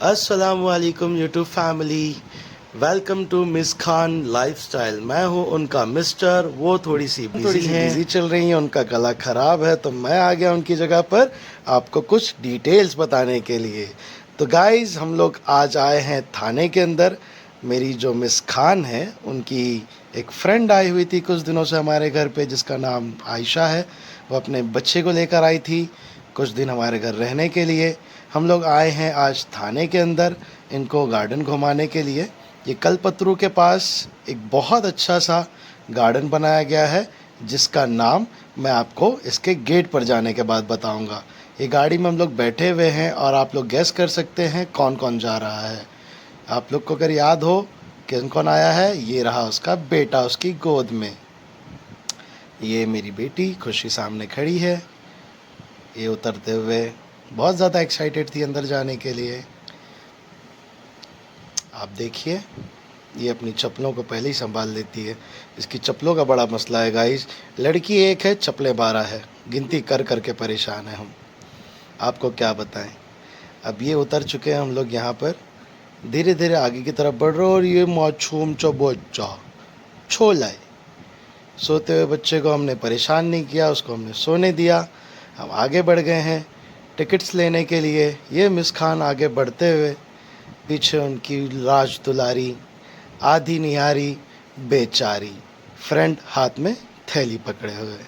अस्सलामुअलैकुम YouTube family. Welcome to Miss Khan lifestyle. मैं हूं उनका मिस्टर। वो थोड़ी सी बिजी चल रही हैं, उनका गला ख़राब है, तो मैं आ गया उनकी जगह पर आपको कुछ डिटेल्स बताने के लिए। तो गाइस, हम लोग आज आए हैं थाने के अंदर। मेरी जो मिस खान है, उनकी एक फ्रेंड आई हुई थी कुछ दिनों से हमारे घर पे, जिसका नाम आयशा है। वो अपने बच्चे को लेकर आई थी कुछ दिन हमारे घर रहने के लिए। हम लोग आए हैं आज थाने के अंदर इनको गार्डन घुमाने के लिए। ये कलपतरू के पास एक बहुत अच्छा सा गार्डन बनाया गया है, जिसका नाम मैं आपको इसके गेट पर जाने के बाद बताऊंगा। ये गाड़ी में हम लोग बैठे हुए हैं और आप लोग गैस कर सकते हैं कौन कौन जा रहा है। आप लोग को अगर याद हो कौन कौन आया है, ये रहा उसका बेटा उसकी गोद में। ये मेरी बेटी खुशी सामने खड़ी है। ये उतरते हुए बहुत ज़्यादा एक्साइटेड थी अंदर जाने के लिए। आप देखिए, ये अपनी चप्पलों को पहले ही संभाल लेती है। इसकी चप्पलों का बड़ा मसला है गाइस। लड़की एक है, चप्पलें 12 है। गिनती कर कर के परेशान है हम। आपको क्या बताएं। अब ये उतर चुके हैं हम लोग यहाँ पर। धीरे धीरे आगे की तरफ बढ़ रहे और ये मासूम चा बच्चा छोला है। सोते हुए बच्चे को हमने परेशान नहीं किया, उसको हमने सोने दिया। हम आगे बढ़ गए हैं टिकट्स लेने के लिए। ये मिस खान आगे बढ़ते हुए, पीछे उनकी राज दुलारी आधी निहारी बेचारी फ्रेंड हाथ में थैली पकड़े हुए।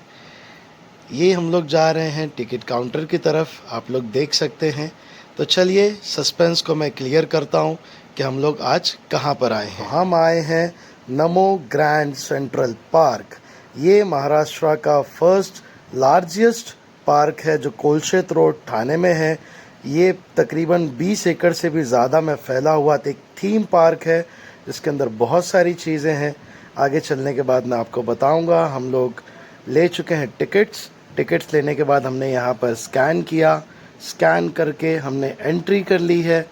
ये हम लोग जा रहे हैं टिकट काउंटर की तरफ, आप लोग देख सकते हैं। तो चलिए सस्पेंस को मैं क्लियर करता हूँ कि हम लोग आज कहाँ पर आए हैं। हम आए हैं नमो ग्रैंड सेंट्रल पार्क। ये महाराष्ट्र का फर्स्ट लार्जेस्ट पार्क है जो कोलशेत रोड ठाणे में है। ये तकरीबन 20 एकड़ से भी ज़्यादा में फैला हुआ एक थीम पार्क है, जिसके अंदर बहुत सारी चीज़ें हैं। आगे चलने के बाद मैं आपको बताऊंगा। हम लोग ले चुके हैं टिकट्स लेने के बाद हमने यहाँ पर स्कैन किया। स्कैन करके हमने एंट्री कर ली है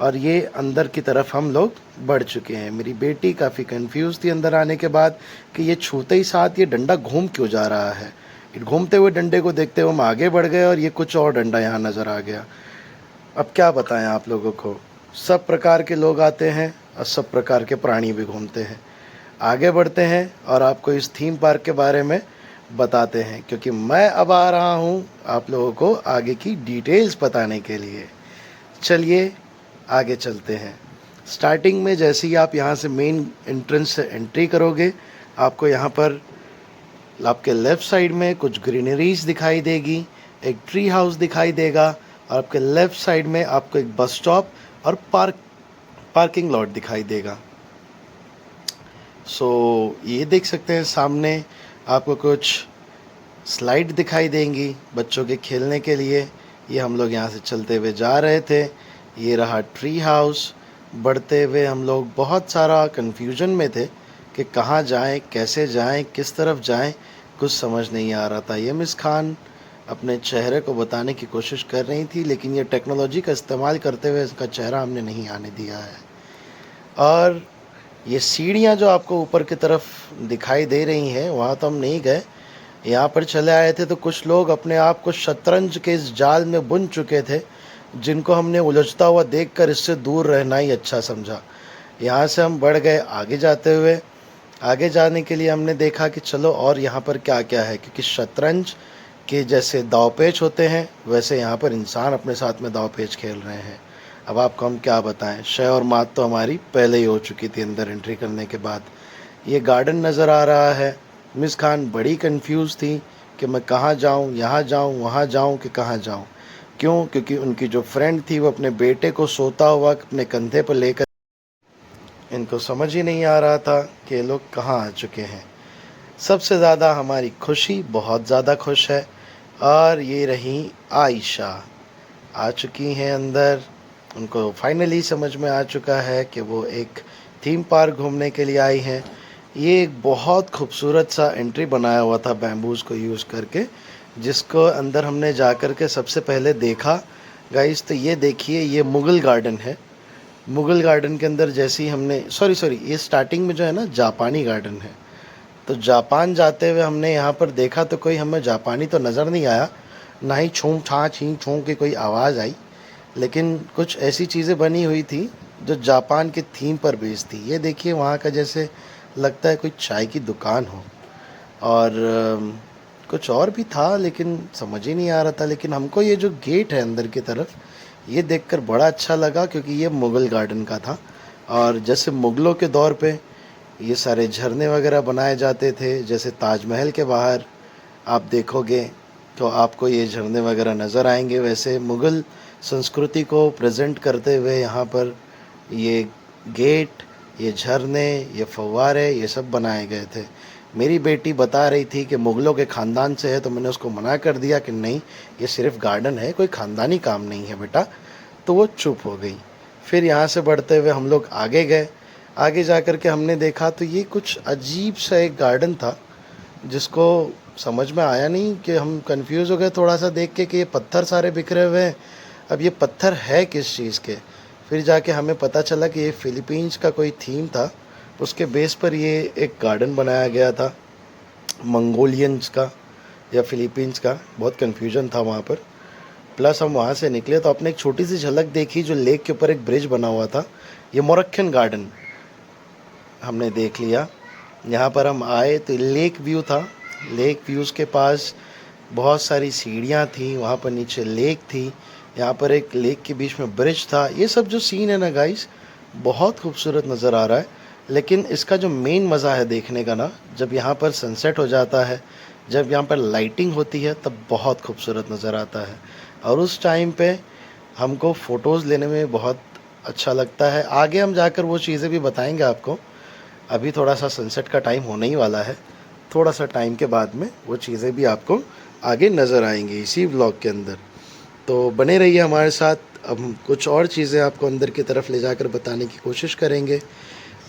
और ये अंदर की तरफ हम लोग बढ़ चुके हैं। मेरी बेटी काफ़ी कंफ्यूज थी अंदर आने के बाद कि ये छूते ही साथ ये डंडा घूम क्यों जा रहा है। घूमते हुए डंडे को देखते हुए हम आगे बढ़ गए और ये कुछ और डंडा यहाँ नज़र आ गया। अब क्या बताएं आप लोगों को, सब प्रकार के लोग आते हैं और सब प्रकार के प्राणी भी घूमते हैं। आगे बढ़ते हैं और आपको इस थीम पार्क के बारे में बताते हैं, क्योंकि मैं अब आ रहा हूँ आप लोगों को आगे की डिटेल्स बताने के लिए। चलिए आगे चलते हैं। स्टार्टिंग में जैसे ही आप यहाँ से मेन एंट्रेंस से एंट्री करोगे, आपको यहाँ पर आपके लेफ़्ट साइड में कुछ ग्रीनरीज दिखाई देगी, एक ट्री हाउस दिखाई देगा और आपके लेफ़्ट साइड में आपको एक बस स्टॉप और पार्किंग लॉट दिखाई देगा। ये देख सकते हैं सामने आपको कुछ स्लाइड दिखाई देंगी बच्चों के खेलने के लिए। ये हम लोग यहाँ से चलते हुए जा रहे थे। ये रहा ट्री हाउस। बढ़ते हुए हम लोग बहुत सारा कन्फ्यूजन में थे कि कहाँ जाएं, कैसे जाएं, किस तरफ जाएं, कुछ समझ नहीं आ रहा था। ये मिस खान अपने चेहरे को बताने की कोशिश कर रही थी, लेकिन ये टेक्नोलॉजी का इस्तेमाल करते हुए इसका चेहरा हमने नहीं आने दिया है। और ये सीढ़ियाँ जो आपको ऊपर की तरफ दिखाई दे रही हैं, वहाँ तो हम नहीं गए। यहाँ पर चले आए थे तो कुछ लोग अपने आप को शतरंज के इस जाल में बुन चुके थे, जिनको हमने उलझता हुआ देखकर इससे दूर रहना ही अच्छा समझा। यहाँ से हम बढ़ गए आगे जाते हुए। आगे जाने के लिए हमने देखा कि चलो और यहाँ पर क्या क्या है, क्योंकि शतरंज के जैसे दावपेच होते हैं, वैसे यहाँ पर इंसान अपने साथ में दावपेच खेल रहे हैं। अब आपको हम क्या बताएं, शय और मात तो हमारी पहले ही हो चुकी थी अंदर एंट्री करने के बाद। ये गार्डन नज़र आ रहा है। मिस खान बड़ी कंफ्यूज थी कि मैं कहाँ जाऊँ, यहाँ जाऊँ, वहाँ जाऊँ कि कहाँ जाऊँ। क्यों? क्योंकि उनकी जो फ्रेंड थी वो अपने बेटे को सोता हुआ अपने कंधे पर लेकर, इनको समझ ही नहीं आ रहा था कि ये लोग कहाँ आ चुके हैं। सबसे ज़्यादा हमारी खुशी बहुत ज़्यादा खुश है और ये रही आयशा, आ चुकी हैं अंदर। उनको फाइनली समझ में आ चुका है कि वो एक थीम पार्क घूमने के लिए आई हैं। ये एक बहुत खूबसूरत सा एंट्री बनाया हुआ था बैम्बूज़ को यूज़ करके, जिसको अंदर हमने जा कर के सबसे पहले देखा गाइस। तो ये देखिए, ये मुग़ल गार्डन है। मुग़ल गार्डन के अंदर जैसे ही हमने सॉरी ये स्टार्टिंग में जो है ना जापानी गार्डन है। तो जापान जाते हुए हमने यहाँ पर देखा तो कोई हमें जापानी तो नज़र नहीं आया, ना ही छूं छाँ छीं छूं की कोई आवाज़ आई। लेकिन कुछ ऐसी चीज़ें बनी हुई थी जो जापान के थीम पर बेस्ड थी। ये देखिए वहाँ का जैसे लगता है कोई चाय की दुकान हो, और कुछ और भी था लेकिन समझ ही नहीं आ रहा था। लेकिन हमको ये जो गेट है अंदर की तरफ, ये देखकर बड़ा अच्छा लगा क्योंकि ये मुग़ल गार्डन का था। और जैसे मुग़लों के दौर पे ये सारे झरने वगैरह बनाए जाते थे, जैसे ताजमहल के बाहर आप देखोगे तो आपको ये झरने वगैरह नज़र आएंगे, वैसे मुग़ल संस्कृति को प्रेजेंट करते हुए यहाँ पर ये गेट, ये झरने, ये फव्वारे, ये सब बनाए गए थे। मेरी बेटी बता रही थी कि मुग़लों के ख़ानदान से है, तो मैंने उसको मना कर दिया कि नहीं, ये सिर्फ़ गार्डन है, कोई ख़ानदानी काम नहीं है बेटा। तो वो चुप हो गई। फिर यहाँ से बढ़ते हुए हम लोग आगे गए। आगे जा कर के हमने देखा तो ये कुछ अजीब सा एक गार्डन था, जिसको समझ में आया नहीं, कि हम कंफ्यूज हो गए थोड़ा सा देख के कि ये पत्थर सारे बिखरे हुए हैं, अब ये पत्थर है किस चीज़ के। फिर जाके हमें पता चला कि ये फ़िलीपींस का कोई थीम था, उसके बेस पर ये एक गार्डन बनाया गया था, मंगोलियंस का या फ़िलीपींस का, बहुत कन्फ्यूजन था वहाँ पर। प्लस हम वहाँ से निकले तो आपने एक छोटी सी झलक देखी जो लेक के ऊपर एक ब्रिज बना हुआ था, ये मोरक्कन गार्डन हमने देख लिया। यहाँ पर हम आए तो लेक व्यू था, लेक व्यूज़ के पास बहुत सारी सीढ़ियाँ थी, वहाँ पर नीचे लेक थी, यहाँ पर एक लेक के बीच में ब्रिज था। ये सब जो सीन है ना गाइस, बहुत खूबसूरत नज़र आ रहा है। लेकिन इसका जो मेन मज़ा है देखने का ना, जब यहाँ पर सनसेट हो जाता है, जब यहाँ पर लाइटिंग होती है, तब बहुत खूबसूरत नज़र आता है। और उस टाइम पे हमको फ़ोटोज़ लेने में बहुत अच्छा लगता है। आगे हम जाकर वो चीज़ें भी बताएंगे आपको। अभी थोड़ा सा सनसेट का टाइम होने ही वाला है, थोड़ा सा टाइम के बाद में वो चीज़ें भी आपको आगे नज़र आएंगी इसी व्लॉग के अंदर। तो बने रहिए हमारे साथ। अब हम कुछ और चीज़ें आपको अंदर की तरफ ले जाकर बताने की कोशिश करेंगे।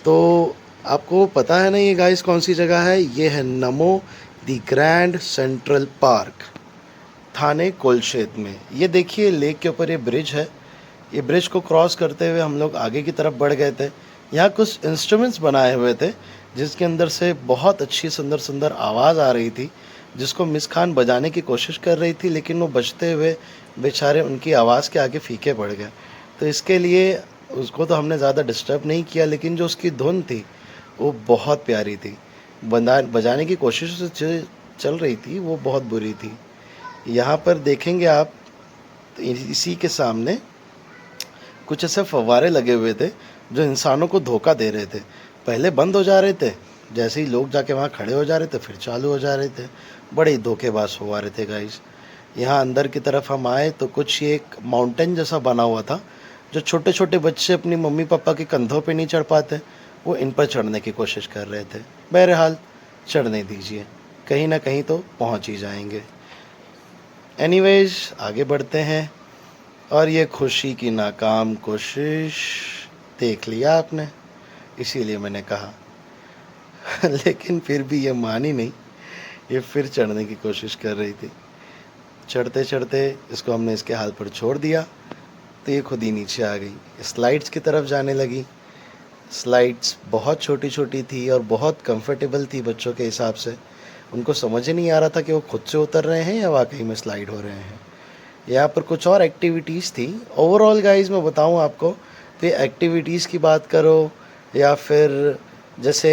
तो आपको पता है ना ये गाइस कौन सी जगह है? ये है नमो द ग्रैंड सेंट्रल पार्क, थाने कोलशेत में। ये देखिए लेक के ऊपर ये ब्रिज है। ये ब्रिज को क्रॉस करते हुए हम लोग आगे की तरफ बढ़ गए थे। यहाँ कुछ इंस्ट्रूमेंट्स बनाए हुए थे, जिसके अंदर से बहुत अच्छी सुंदर सुंदर आवाज़ आ रही थी, जिसको मिस खान बजाने की कोशिश कर रही थी, लेकिन वो बजते हुए बेचारे उनकी आवाज़ के आगे फीके पड़ गए। तो इसके लिए उसको तो हमने ज़्यादा डिस्टर्ब नहीं किया, लेकिन जो उसकी धुन थी वो बहुत प्यारी थी। बजाने की कोशिश जो चल रही थी वो बहुत बुरी थी। यहाँ पर देखेंगे आप, इसी के सामने कुछ ऐसे फव्वारे लगे हुए थे जो इंसानों को धोखा दे रहे थे। पहले बंद हो जा रहे थे, जैसे ही लोग जाके वहाँ खड़े हो जा रहे थे फिर चालू हो जा रहे थे। बड़े ही धोखेबाज हो रहे थे गाइस। यहाँ अंदर की तरफ हम आए तो कुछ ये एक माउंटेन जैसा बना हुआ था, जो छोटे छोटे बच्चे अपनी मम्मी पापा के कंधों पे नहीं चढ़ पाते, वो इन पर चढ़ने की कोशिश कर रहे थे। बहरहाल चढ़ने दीजिए, कहीं ना कहीं तो पहुँच ही जाएंगे। एनीवेज आगे बढ़ते हैं। और ये खुशी की नाकाम कोशिश देख लिया आपने, इसीलिए मैंने कहा। लेकिन फिर भी ये मानी नहीं, ये फिर चढ़ने की कोशिश कर रही थी। चढ़ते चढ़ते इसको हमने इसके हाल पर छोड़ दिया तो ये खुद ही नीचे आ गई, स्लाइड्स की तरफ जाने लगी। स्लाइड्स बहुत छोटी छोटी थी और बहुत कंफर्टेबल थी बच्चों के हिसाब से। उनको समझ ही नहीं आ रहा था कि वो खुद से उतर रहे हैं या वाकई में स्लाइड हो रहे हैं। यहाँ पर कुछ और एक्टिविटीज़ थी। ओवरऑल गाइस मैं बताऊँ आपको तो ये एक्टिविटीज़ की बात करो या फिर जैसे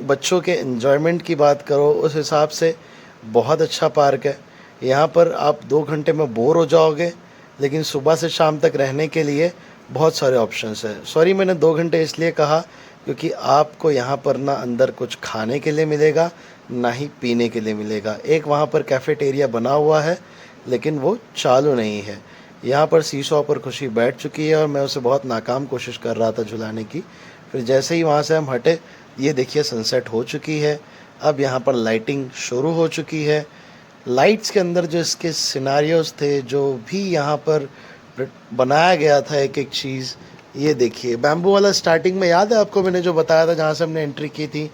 बच्चों के एन्जॉयमेंट की बात करो, उस हिसाब से बहुत अच्छा पार्क है। यहाँ पर आप 2 घंटे में बोर हो जाओगे, लेकिन सुबह से शाम तक रहने के लिए बहुत सारे ऑप्शंस हैं। सॉरी मैंने 2 घंटे इसलिए कहा क्योंकि आपको यहाँ पर ना अंदर कुछ खाने के लिए मिलेगा, ना ही पीने के लिए मिलेगा। एक वहाँ पर कैफ़ेटेरिया बना हुआ है, लेकिन वो चालू नहीं है। यहाँ पर सीसॉ पर खुशी बैठ चुकी है और मैं उसे बहुत नाकाम कोशिश कर रहा था झुलाने की। फिर जैसे ही वहाँ से हम हटे, ये देखिए सनसेट हो चुकी है। अब यहाँ पर लाइटिंग शुरू हो चुकी है। लाइट्स के अंदर जो इसके सिनारियोज़ थे, जो भी यहाँ पर बनाया गया था एक एक चीज़, ये देखिए बैम्बू वाला स्टार्टिंग में याद है आपको मैंने जो बताया था जहाँ से हमने एंट्री की थी।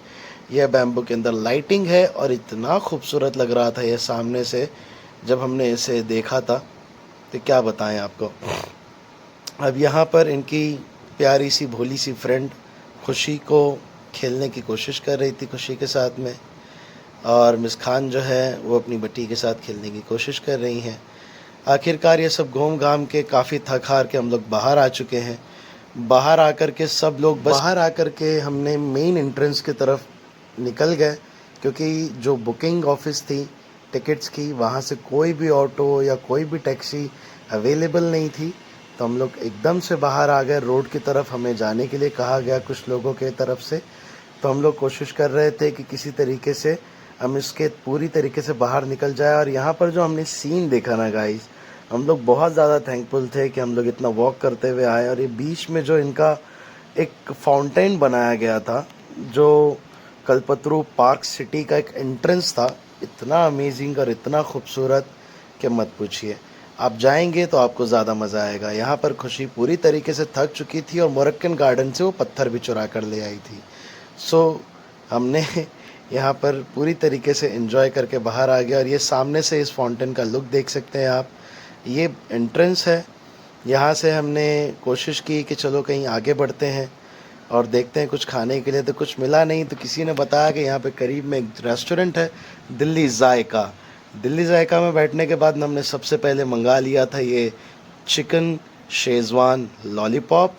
यह बैम्बू के अंदर लाइटिंग है और इतना खूबसूरत लग रहा था ये सामने से, जब हमने इसे देखा था तो क्या बताएं आपको। अब यहाँ पर इनकी प्यारी सी भोली सी फ्रेंड खुशी को खेलने की कोशिश कर रही थी खुशी के साथ में, और मिस खान जो है वो अपनी बट्टी के साथ खेलने की कोशिश कर रही हैं। आखिरकार ये सब घूम घाम के काफ़ी थक हार के हम लोग बाहर आ चुके हैं। बाहर आकर के सब लोग बस बाहर आकर के हमने मेन एंट्रेंस की तरफ निकल गए, क्योंकि जो बुकिंग ऑफिस थी टिकट्स की, वहाँ से कोई भी ऑटो या कोई भी टैक्सी अवेलेबल नहीं थी। तो हम लोग एकदम से बाहर आ गए रोड की तरफ, हमें जाने के लिए कहा गया कुछ लोगों के तरफ से। तो हम लोग कोशिश कर रहे थे कि किसी तरीके से हम इसके पूरी तरीके से बाहर निकल जाए। और यहाँ पर जो हमने सीन देखा ना गाइस, हम लोग बहुत ज़्यादा थैंकफुल थे कि हम लोग इतना वॉक करते हुए आए। और ये बीच में जो इनका एक फाउंटेन बनाया गया था, जो कल्पतरू पार्क सिटी का एक एंट्रेंस था, इतना अमेजिंग और इतना खूबसूरत कि मत पूछिए। आप जाएंगे तो आपको ज़्यादा मज़ा आएगा। यहाँ पर खुशी पूरी तरीके से थक चुकी थी और मोरक्कन गार्डन से वो पत्थर भी चुरा कर ले आई थी। सो हमने यहाँ पर पूरी तरीके से एंजॉय करके बाहर आ गया। और ये सामने से इस फाउंटेन का लुक देख सकते हैं आप। ये एंट्रेंस है। यहाँ से हमने कोशिश की कि चलो कहीं आगे बढ़ते हैं और देखते हैं कुछ खाने के लिए, तो कुछ मिला नहीं। तो किसी ने बताया कि यहाँ पे करीब में एक रेस्टोरेंट है, दिल्ली जायका। दिल्ली जायका में बैठने के बाद हमने सबसे पहले मंगा लिया था ये चिकन शेज़वान लॉलीपॉप।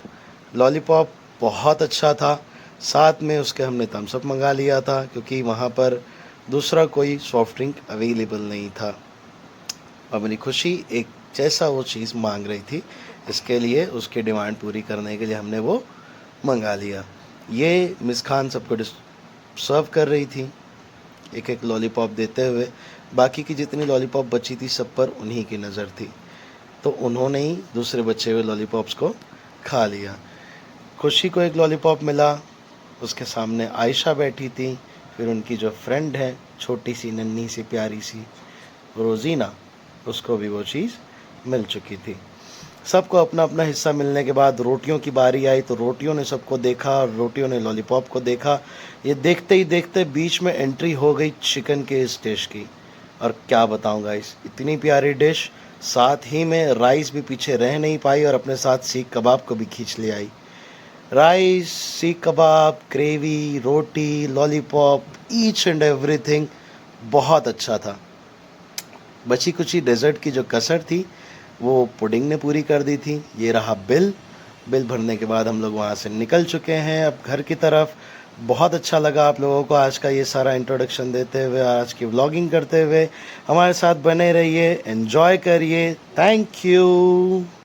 लॉलीपॉप बहुत अच्छा था। साथ में उसके हमने थम्स अप मंगा लिया था, क्योंकि वहाँ पर दूसरा कोई सॉफ्ट ड्रिंक अवेलेबल नहीं था। अपनी खुशी एक जैसा वो चीज़ मांग रही थी, इसके लिए उसकी डिमांड पूरी करने के लिए हमने वो मंगा लिया। ये मिस खान सबको सर्व कर रही थी, एक एक लॉलीपॉप देते हुए। बाकी की जितनी लॉलीपॉप बची थी सब पर उन्हीं की नज़र थी, तो उन्होंने ही दूसरे बचे हुए लॉलीपॉप्स को खा लिया। खुशी को एक लॉलीपॉप मिला, उसके सामने आयशा बैठी थी, फिर उनकी जो फ्रेंड है छोटी सी नन्ही सी प्यारी सी रोज़ीना, उसको भी वो चीज़ मिल चुकी थी। सबको अपना अपना हिस्सा मिलने के बाद रोटियों की बारी आई, तो रोटियों ने सबको देखा और रोटियों ने लॉलीपॉप को देखा। ये देखते ही देखते बीच में एंट्री हो गई चिकन के इस डिश की। और क्या बताऊं गाइस, इतनी प्यारी डिश, साथ ही में राइस भी पीछे रह नहीं पाई और अपने साथ सीख कबाब को भी खींच ले आई। Rice, seekh kebab, gravy, roti, lollipop, each and everything बहुत अच्छा था। बची कुची डेजर्ट की जो कसर थी वो पुडिंग ने पूरी कर दी थी। ये रहा बिल भरने के बाद हम लोग वहाँ से निकल चुके हैं अब घर की तरफ। बहुत अच्छा लगा आप लोगों को आज का ये सारा इंट्रोडक्शन देते हुए, आज की व्लॉगिंग करते हुए। हमारे साथ बने रहिए, एंजॉय करिए। Thank you.